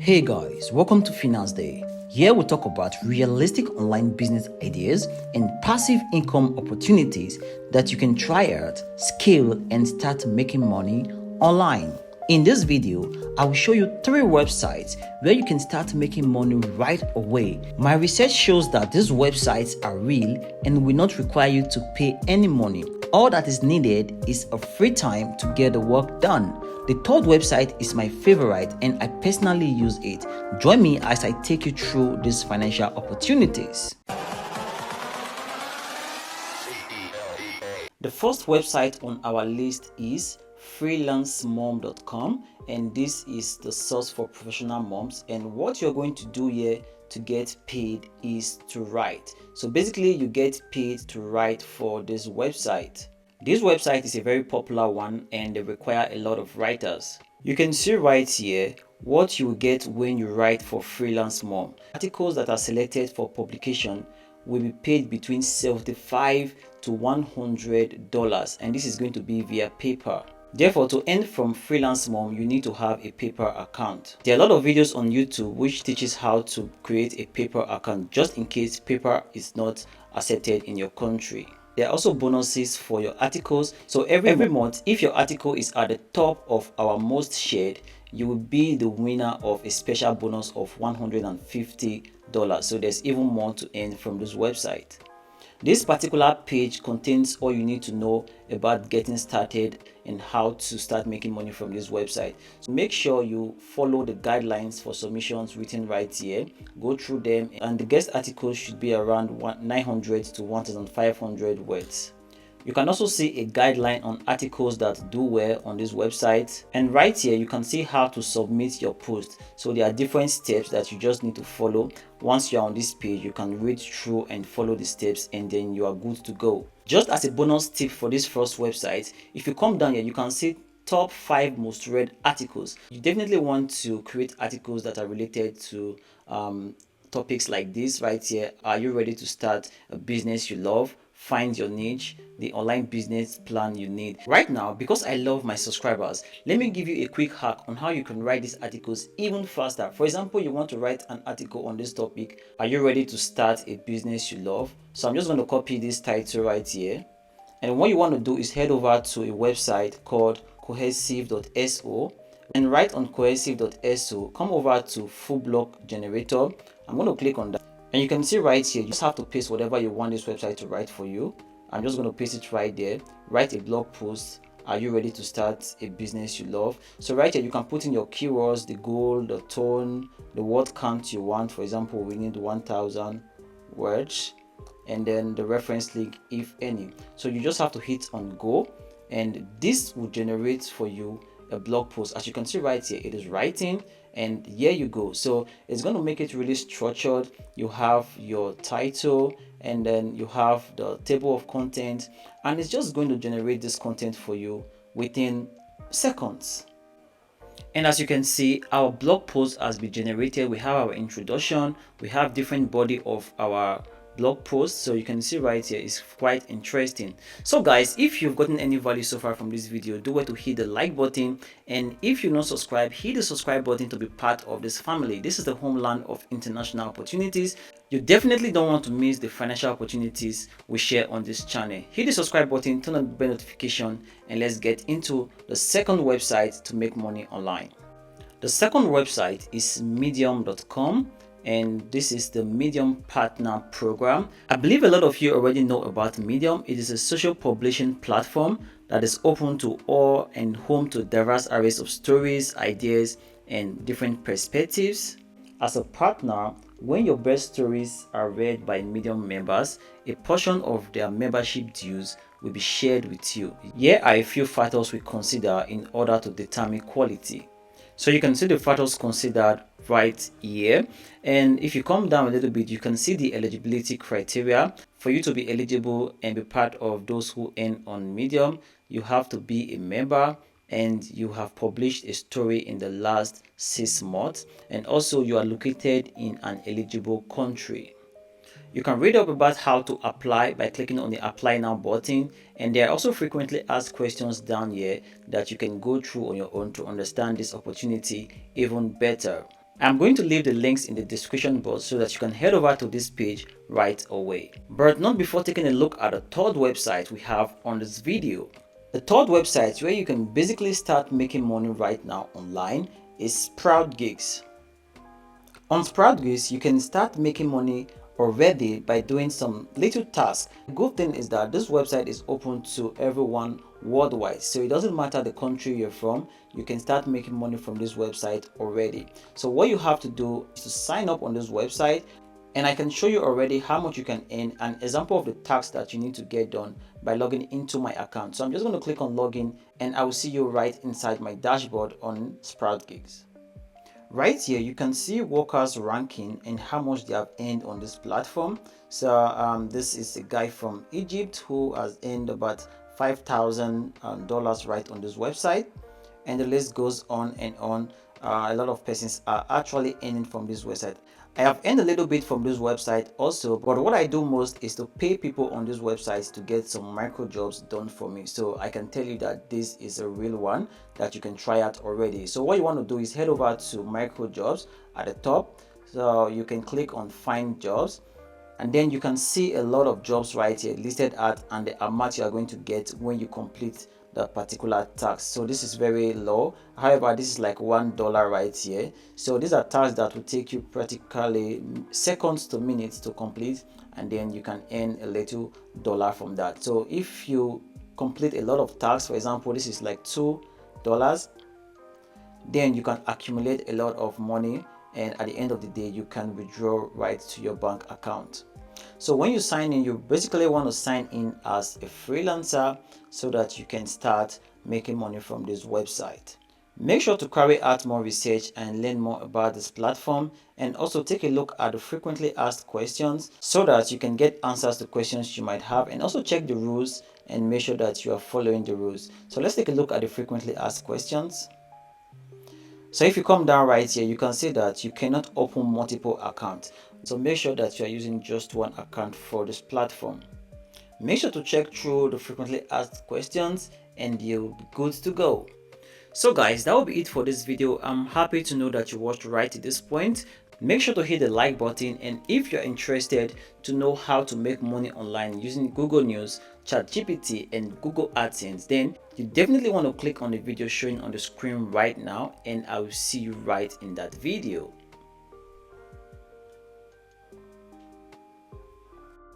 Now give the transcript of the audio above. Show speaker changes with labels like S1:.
S1: Hey guys, welcome to Finance Day. Here we talk about realistic online business ideas and passive income opportunities that you can try out, scale, and start making money online. In this video, I will show you 3 websites where you can start making money right away. My research shows that these websites are real and will not require you to pay any money. All that is needed is a free time to get the work done. The third website is my favorite and I personally use it. Join me as I take you through these financial opportunities. The first website on our list is freelancemom.com, and this is the source for professional moms. And what you're going to do here to get paid is to write. So basically you get paid to write for this website. This website is a very popular one and they require a lot of writers. You can see right here what you will get when you write for Freelance Mom. Articles that are selected for publication will be paid between $75 to $100, and this is going to be via paper. Therefore, to earn from Freelance Mom, you need to have a paper account. There are a lot of videos on YouTube which teaches how to create a paper account just in case paper is not accepted in your country. There are also bonuses for your articles. So every month, if your article is at the top of our most shared, you will be the winner of a special bonus of $150. So there's even more to earn from this website. This particular page contains all you need to know about getting started and how to start making money from this website. So make sure you follow the guidelines for submissions written right here. Go through them, and the guest articles should be around 900 to 1500 words. You can also see a guideline on articles that do well on this website, and right here you can see how to submit your post. So there are different steps that you just need to follow. Once you're on this page, you can read through and follow the steps, and then you are good to go. Just as a bonus tip for this first website, if you come down here, you can see top 5 most read articles. You definitely want to create articles that are related to topics like this right here. Are you ready to start a business you love? Find your niche, the online business plan you need. Right now, because I love my subscribers, let me give you a quick hack on how you can write these articles even faster. For example, you want to write an article on this topic. Are you ready to start a business you love? So I'm just going to copy this title right here. And what you want to do is head over to a website called cohesive.so, and right on cohesive.so, come over to full block generator. I'm going to click on that. And you can see right here, you just have to paste whatever you want this website to write for you. I'm just going to paste it right there. Write a blog post. Are you ready to start a business you love? So right here, you can put in your keywords, the goal, the tone, the word count you want. For example, we need 1000 words, and then the reference link, if any. So you just have to hit on go, and this will generate for you a blog post. As you can see right here, it is writing, and here you go. So it's going to make it really structured. You have your title, and then you have the table of content, and it's just going to generate this content for you within seconds. And as you can see, our blog post has been generated. We have our introduction, we have different body of our blog post. So you can see right here, it's quite interesting. So guys, if you've gotten any value so far from this video, do well to hit the like button, and if you're not subscribed, hit the subscribe button to be part of this family. This is the homeland of international opportunities. You definitely don't want to miss the financial opportunities we share on this channel. Hit the subscribe button, turn on the bell notification, and let's get into the second website to make money online. The second website is medium.com, and this is the Medium Partner Program. I believe a lot of you already know about Medium. It is a social publishing platform that is open to all and home to diverse arrays of stories, ideas, and different perspectives. As a partner, when your best stories are read by Medium members, a portion of their membership dues will be shared with you. Here are a few factors we consider in order to determine quality. So you can see the factors considered right here, and if you come down a little bit, you can see the eligibility criteria. For you to be eligible and be part of those who earn on Medium, you have to be a member, and you have published a story in the last 6 months, and also you are located in an eligible country. You can read up about how to apply by clicking on the apply now button, and there are also frequently asked questions down here that you can go through on your own to understand this opportunity even better. I'm going to leave the links in the description box so that you can head over to this page right away. But not before taking a look at the third website we have on this video. The third website where you can basically start making money right now online is SproutGigs. On SproutGigs, you can start making money already by doing some little tasks. The good thing is that this website is open to everyone worldwide, so it doesn't matter the country you're from, you can start making money from this website already. So what you have to do is to sign up on this website, and I can show you already how much you can earn, an example of the tasks that you need to get done by logging into my account. So I'm just going to click on login, and I will see you right inside my dashboard on SproutGigs. Right here, you can see workers ranking and how much they have earned on this platform. So this is a guy from Egypt who has earned about $5,000 right on this website, and the list goes on and on. A lot of persons are actually earning from this website. I have earned a little bit from this website also, but what I do most is to pay people on this website to get some micro jobs done for me. So I can tell you that this is a real one that you can try out already. So what you want to do is head over to micro jobs at the top. So you can click on find jobs, and then you can see a lot of jobs right here listed at and the amount you are going to get when you complete that particular task. So this is very low, however this is like $1 right here. So these are tasks that will take you practically seconds to minutes to complete, and then you can earn a little dollar from that. So if you complete a lot of tasks, for example this is like $2, then you can accumulate a lot of money, and at the end of the day you can withdraw right to your bank account. So when you sign in, you basically want to sign in as a freelancer so that you can start making money from this website. Make sure to carry out more research and learn more about this platform, and also take a look at the frequently asked questions so that you can get answers to questions you might have, and also check the rules and make sure that you are following the rules. So let's take a look at the frequently asked questions. So if you come down right here, you can see that you cannot open multiple accounts. So make sure that you are using just one account for this platform. Make sure to check through the frequently asked questions and you'll be good to go. So guys, that will be it for this video. I'm happy to know that you watched right to this point. Make sure to hit the like button, and if you're interested to know how to make money online using Google News, ChatGPT and Google AdSense, then you definitely want to click on the video showing on the screen right now, and I will see you right in that video.